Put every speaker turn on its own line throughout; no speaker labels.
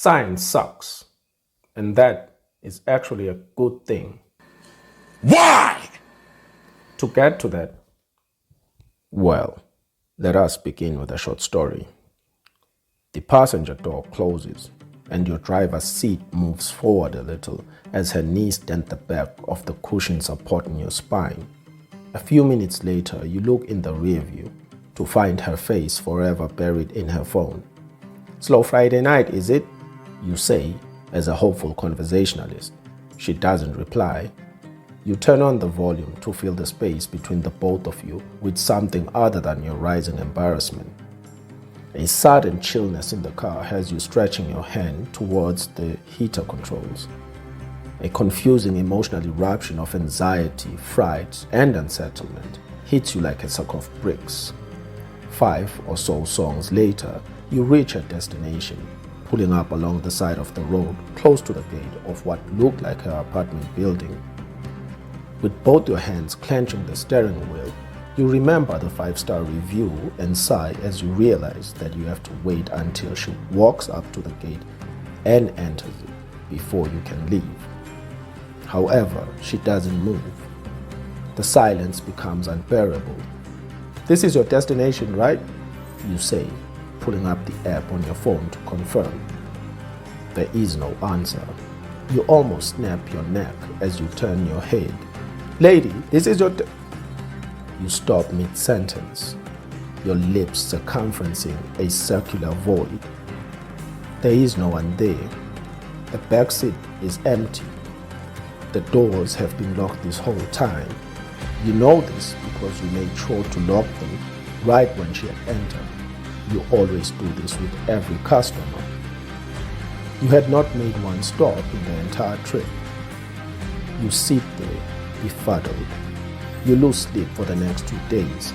Science sucks, and that is actually a good thing.
Why?
To get to that, well, let us begin with a short story. The passenger door closes, and your driver's seat moves forward a little as her knees dent the back of the cushion supporting your spine. A few minutes later, you look in the rear view to find her face forever buried in her phone. "Slow Friday night, is it?" you say as a hopeful conversationalist. She doesn't reply. You turn on the volume to fill the space between the both of you with something other than your rising embarrassment. A sudden chillness in the car has you stretching your hand towards the heater controls. A confusing emotional eruption of anxiety, fright, and unsettlement hits you like a sack of bricks. 5 or so songs later, you reach your destination, pulling up along the side of the road close to the gate of what looked like her apartment building. With both your hands clenching the steering wheel, you remember the 5-star review and sigh as you realize that you have to wait until she walks up to the gate and enters it before you can leave. However, she doesn't move. The silence becomes unbearable. "This is your destination, right?" you say, pulling up the app on your phone to confirm. There is no answer. You almost snap your neck as you turn your head. "Lady, this is your..." You stop mid-sentence, your lips circumferencing a circular void. There is no one there. The back seat is empty. The doors have been locked this whole time. You know this because you made sure to lock them right when she had entered. You always do this with every customer. You had not made one stop in the entire trip. You sit there, befuddled. You lose sleep for the next 2 days.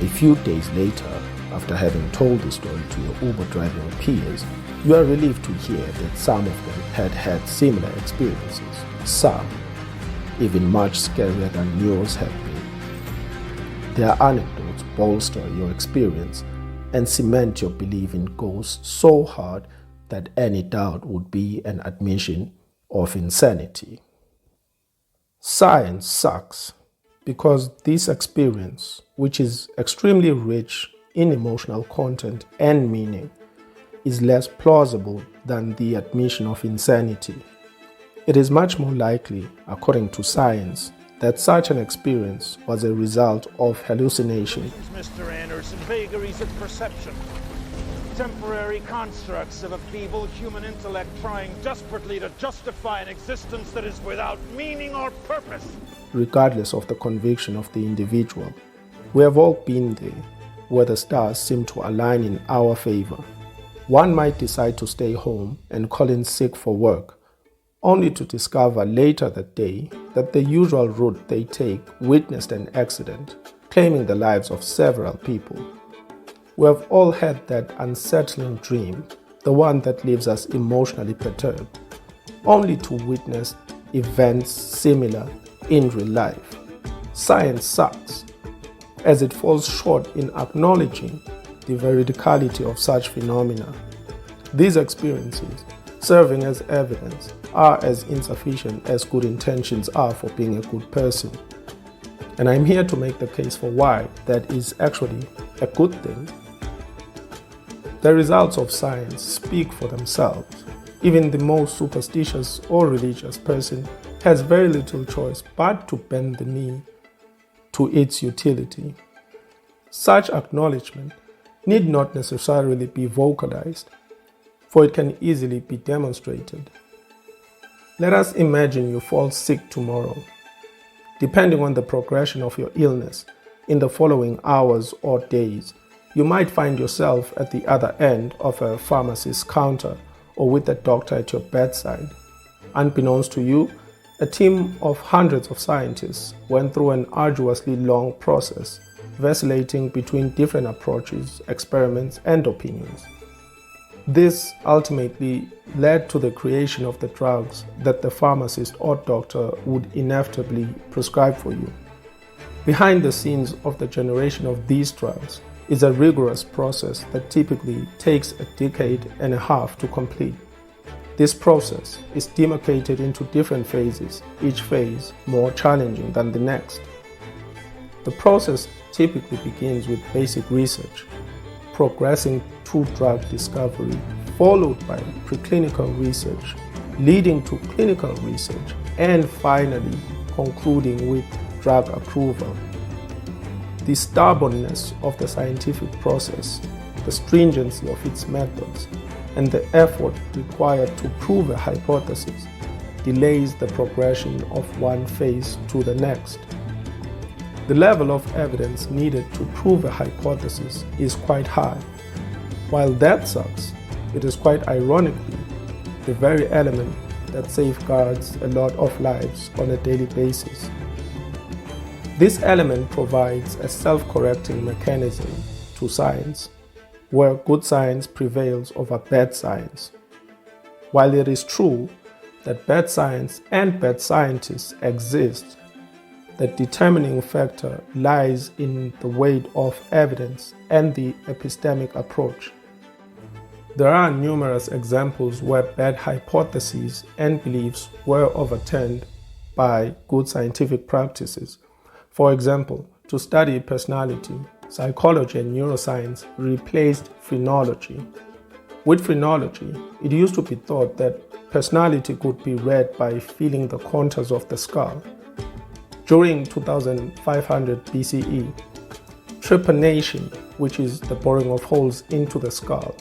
A few days later, after having told the story to your Uber driving peers, you are relieved to hear that some of them had had similar experiences. Some, even much scarier than yours had been. Their anecdotes bolster your experience and cement your belief in ghosts so hard that any doubt would be an admission of insanity. Science sucks because this experience, which is extremely rich in emotional content and meaning, is less plausible than the admission of insanity. It is much more likely, according to science, that such an experience was a result of hallucination.
Mr. Anderson, vagaries of perception. Temporary constructs of a feeble human intellect trying desperately to justify an existence that is without meaning or purpose.
Regardless of the conviction of the individual, we have all been there, where the stars seem to align in our favor. One might decide to stay home and call in sick for work, only to discover later that day that the usual route they take witnessed an accident, claiming the lives of several people. We have all had that unsettling dream, the one that leaves us emotionally perturbed, only to witness events similar in real life. Science sucks, as it falls short in acknowledging the veridicality of such phenomena. These experiences, serving as evidence, are as insufficient as good intentions are for being a good person. And I'm here to make the case for why that is actually a good thing. The results of science speak for themselves. Even the most superstitious or religious person has very little choice but to bend the knee to its utility. Such acknowledgement need not necessarily be vocalized, for it can easily be demonstrated. Let us imagine you fall sick tomorrow. Depending on the progression of your illness, in the following hours or days, you might find yourself at the other end of a pharmacist's counter or with a doctor at your bedside. Unbeknownst to you, a team of hundreds of scientists went through an arduously long process, vacillating between different approaches, experiments, and opinions. This ultimately led to the creation of the drugs that the pharmacist or doctor would inevitably prescribe for you. Behind the scenes of the generation of these drugs is a rigorous process that typically takes a decade and a half to complete. This process is demarcated into different phases, each phase more challenging than the next. The process typically begins with basic research, progressing to drug discovery, followed by preclinical research, leading to clinical research, and finally concluding with drug approval. The stubbornness of the scientific process, the stringency of its methods, and the effort required to prove a hypothesis delays the progression of one phase to the next. The level of evidence needed to prove a hypothesis is quite high. While that sucks, it is quite ironically the very element that safeguards a lot of lives on a daily basis. This element provides a self-correcting mechanism to science, where good science prevails over bad science. While it is true that bad science and bad scientists exist, the determining factor lies in the weight of evidence and the epistemic approach. There are numerous examples where bad hypotheses and beliefs were overturned by good scientific practices. For example, to study personality, psychology and neuroscience replaced phrenology. With phrenology, it used to be thought that personality could be read by feeling the contours of the skull. During 2500 BCE, trepanation, which is the boring of holes into the skull,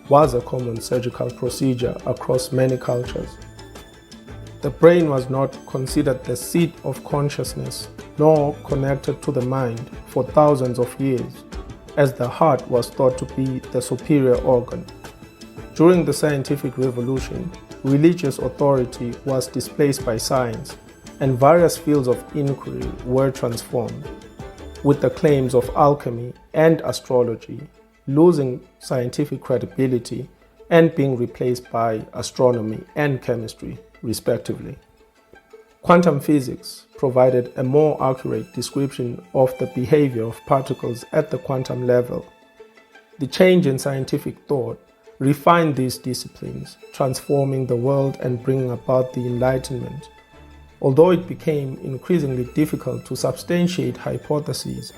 was a common surgical procedure across many cultures. The brain was not considered the seat of consciousness nor connected to the mind for thousands of years, as the heart was thought to be the superior organ. During the scientific revolution, religious authority was displaced by science, and various fields of inquiry were transformed, with the claims of alchemy and astrology losing scientific credibility and being replaced by astronomy and chemistry, respectively. Quantum physics provided a more accurate description of the behavior of particles at the quantum level. The change in scientific thought refined these disciplines, transforming the world and bringing about the Enlightenment. Although it became increasingly difficult to substantiate hypotheses,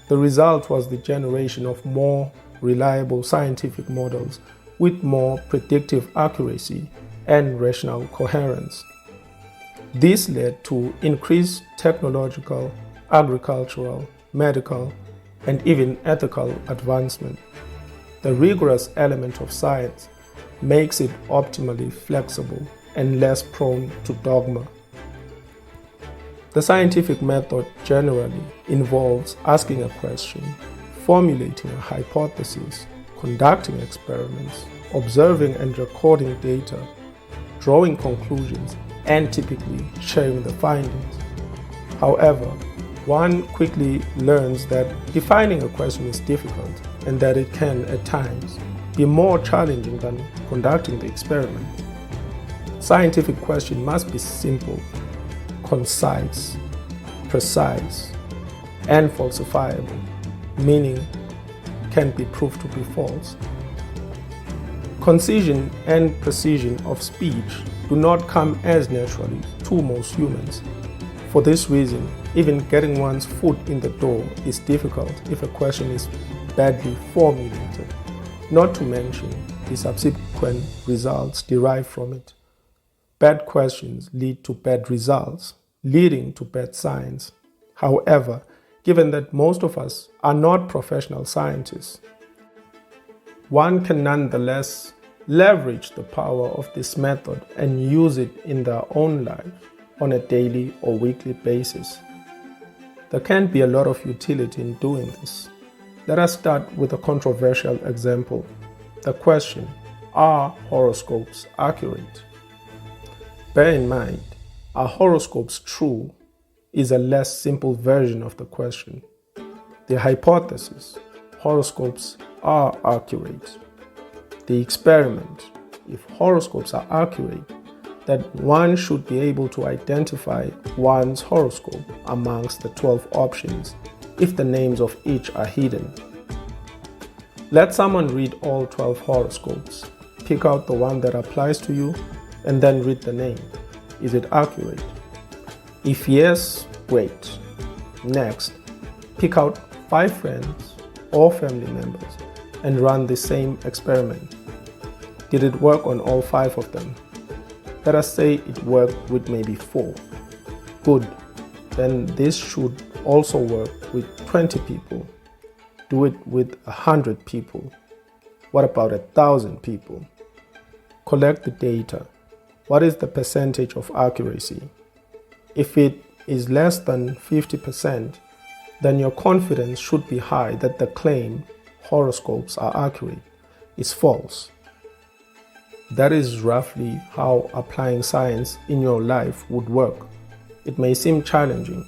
the result was the generation of more reliable scientific models with more predictive accuracy and rational coherence. This led to increased technological, agricultural, medical, and even ethical advancement. The rigorous element of science makes it optimally flexible and less prone to dogma. The scientific method generally involves asking a question, formulating a hypothesis, conducting experiments, observing and recording data, drawing conclusions, and typically sharing the findings. However, one quickly learns that defining a question is difficult and that it can, at times, be more challenging than conducting the experiment. Scientific question must be simple, concise, precise, and falsifiable, meaning can be proved to be false. Concision and precision of speech do not come as naturally to most humans. For this reason, even getting one's foot in the door is difficult if a question is badly formulated, not to mention the subsequent results derived from it. Bad questions lead to bad results, leading to bad science. However, given that most of us are not professional scientists, one can nonetheless leverage the power of this method and use it in their own life on a daily or weekly basis. There can be a lot of utility in doing this. Let us start with a controversial example. The question, are horoscopes accurate? Bear in mind, are horoscopes true is a less simple version of the question. The hypothesis, horoscopes are accurate. The experiment, if horoscopes are accurate, that one should be able to identify one's horoscope amongst the 12 options if the names of each are hidden. Let someone read all 12 horoscopes. Pick out the one that applies to you and then read the name. Is it accurate? If yes, great. Next, pick out 5 friends or family members and run the same experiment. Did it work on all 5 of them? Let us say it worked with maybe 4. Good. Then this should also work with 20 people. Do it with 100 people. What about 1,000 people? Collect the data. What is the percentage of accuracy? If it is less than 50%, then your confidence should be high that the claim horoscopes are accurate is false. That is roughly how applying science in your life would work. It may seem challenging,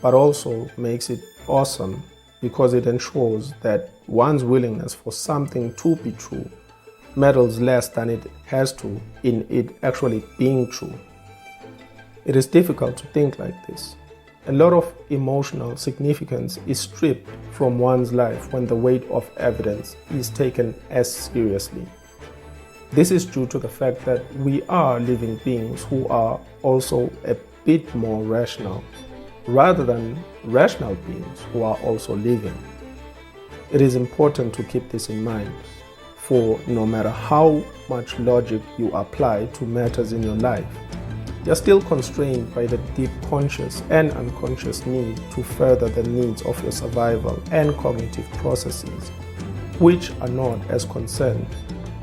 but also makes it awesome because it ensures that one's willingness for something to be true matters less than it has to in it actually being true. It is difficult to think like this. A lot of emotional significance is stripped from one's life when the weight of evidence is taken as seriously. This is due to the fact that we are living beings who are also a bit more rational, rather than rational beings who are also living. It is important to keep this in mind, for no matter how much logic you apply to matters in your life, you're still constrained by the deep conscious and unconscious need to further the needs of your survival and cognitive processes, which are not as concerned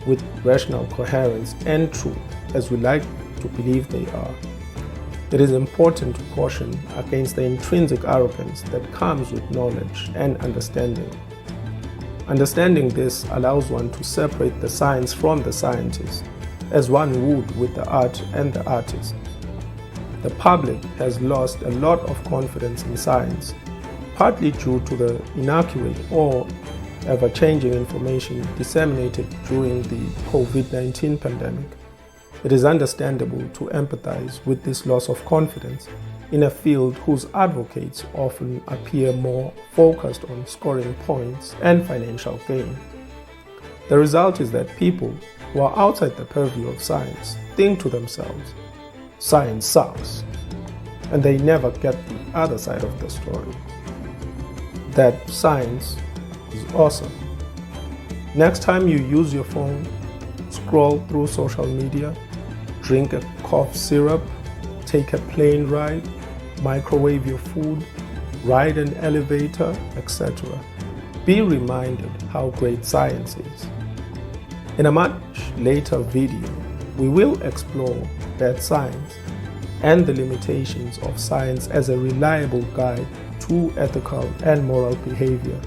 with rational coherence and truth as we like to believe they are. It is important to caution against the intrinsic arrogance that comes with knowledge and understanding. Understanding this allows one to separate the science from the scientist, as one would with the art and the artist. The public has lost a lot of confidence in science, partly due to the inaccurate or ever-changing information disseminated during the COVID-19 pandemic. It is understandable to empathize with this loss of confidence in a field whose advocates often appear more focused on scoring points and financial gain. The result is that people who are outside the purview of science think to themselves, "Science sucks," and they never get the other side of the story, that science is awesome. Next time you use your phone, scroll through social media, drink a cough syrup, take a plane ride, microwave your food, ride an elevator, etc., be reminded how great science is. In a much later video, we will explore bad science and the limitations of science as a reliable guide to ethical and moral behavior.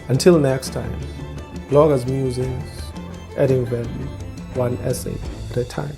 Until next time, bloggers' musings, adding value, one essay at a time.